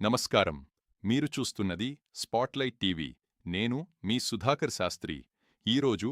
నమస్కారం. మీరు చూస్తున్నది స్పాట్లైట్ టీవీ. నేను మీ సుధాకర్ శాస్త్రి. ఈరోజు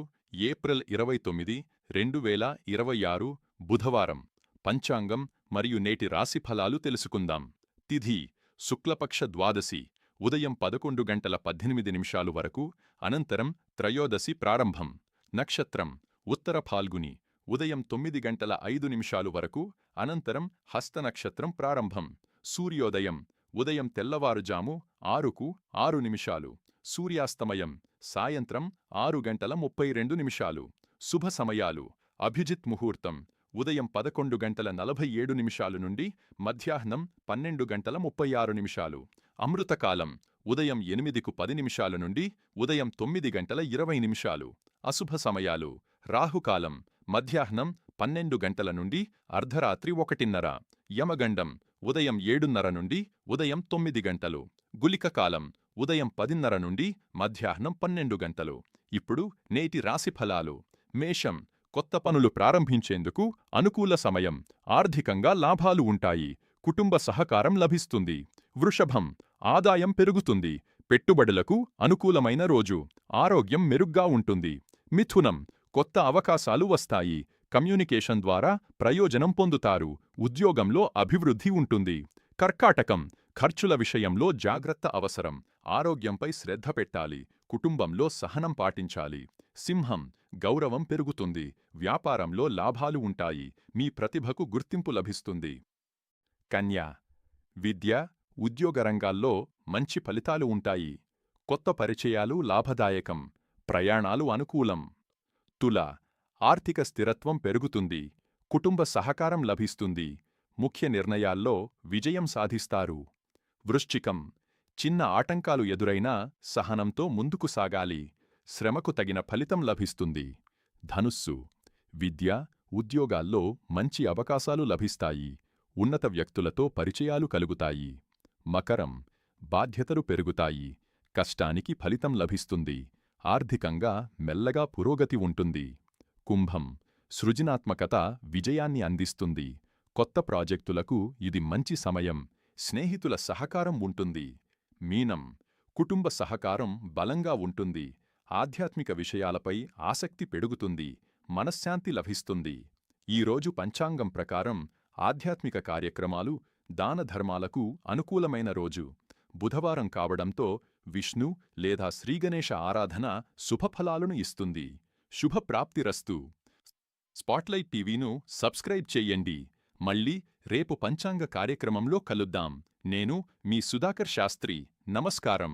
ఏప్రిల్ 29, 2026 బుధవారం. పంచాంగం మరియు నేటి రాశి ఫలాలు తెలుసుకుందాం. తిథి శుక్లపక్ష ద్వాదశి ఉదయం 11:18 వరకు, అనంతరం త్రయోదశి ప్రారంభం. నక్షత్రం ఉత్తర ఫాల్గుని ఉదయం 9:05 వరకు, అనంతరం హస్త నక్షత్రం ప్రారంభం. సూర్యోదయం ఉదయం తెల్లవారుజాము 6:06. సూర్యాస్తమయం సాయంత్రం 6:32. శుభ సమయాలు అభిజిత్ ముహూర్తం ఉదయం 11:47 నుండి మధ్యాహ్నం 12:36. అమృతకాలం ఉదయం 8:10 నుండి ఉదయం 9:20. అశుభ సమయాలు రాహుకాలం మధ్యాహ్నం 12 గంటల నుండి అర్ధరాత్రి 1:30. యమగండం ఉదయం 7:30 నుండి ఉదయం 9 గంటలు. గుళిక కాలం ఉదయం 10:30 నుండి మధ్యాహ్నం 12 గంటలు. ఇప్పుడు నేటి రాశి ఫలాలు. మేషం కొత్త పనులు ప్రారంభించేందుకు అనుకూల సమయం. ఆర్థికంగా లాభాలు ఉంటాయి. కుటుంబ సహకారం లభిస్తుంది. వృషభం ఆదాయం పెరుగుతుంది. పెట్టుబడులకు అనుకూలమైన రోజు. ఆరోగ్యం మెరుగ్గా ఉంటుంది. మిథునం కొత్త అవకాశాలు వస్తాయి. కమ్యూనికేషన్ ద్వారా ప్రయోజనం పొందుతారు. ఉద్యోగంలో అభివృద్ధి ఉంటుంది. కర్కాటకం ఖర్చుల విషయంలో జాగ్రత్త అవసరం. ఆరోగ్యంపై శ్రద్ధ పెట్టాలి. కుటుంబంలో సహనం పాటించాలి. సింహం గౌరవం పెరుగుతుంది. వ్యాపారంలో లాభాలు ఉంటాయి. మీ ప్రతిభకు గుర్తింపు లభిస్తుంది. కన్యా విద్య, ఉద్యోగ రంగాల్లో మంచి ఫలితాలు ఉంటాయి. కొత్త పరిచయాలు లాభదాయకం. ప్రయాణాలు అనుకూలం. తుల ఆర్థిక స్థిరత్వం పెరుగుతుంది. కుటుంబ సహకారం లభిస్తుంది. ముఖ్య నిర్ణయాల్లో విజయం సాధిస్తారు. వృశ్చికం చిన్న ఆటంకాలు ఎదురైనా సహనంతో ముందుకు సాగాలి. శ్రమకు తగిన ఫలితం లభిస్తుంది. ధనుస్సు విద్య, ఉద్యోగాల్లో మంచి అవకాశాలు లభిస్తాయి. ఉన్నత వ్యక్తులతో పరిచయాలు కలుగుతాయి. మకరం బాధ్యతలు పెరుగుతాయి. కష్టానికి ఫలితం లభిస్తుంది. ఆర్థికంగా మెల్లగా పురోగతి ఉంటుంది. కుంభం సృజనాత్మకత విజయాన్ని అందిస్తుంది. కొత్త ప్రాజెక్టులకు ఇది మంచి సమయం. స్నేహితుల సహకారం ఉంటుంది. మీనం కుటుంబ సహకారం బలంగా ఉంటుంది. ఆధ్యాత్మిక విషయాలపై ఆసక్తి పెరుగుతుంది. మనశ్శాంతి లభిస్తుంది. ఈరోజు పంచాంగం ప్రకారం ఆధ్యాత్మిక కార్యక్రమాలు, దానధర్మాలకు అనుకూలమైన రోజు. బుధవారం కావడంతో విష్ణు లేదా శ్రీగణేశ ఆరాధన శుభఫలాలను ఇస్తుంది. శుభప్రాప్తిరస్తు. స్పాట్లైట్ టీవీను సబ్స్క్రైబ్ చెయ్యండి. మళ్ళీ రేపు పంచాంగ కార్యక్రమంలో కలుద్దాం. నేను మీ సుధాకర్ శాస్త్రి. నమస్కారం.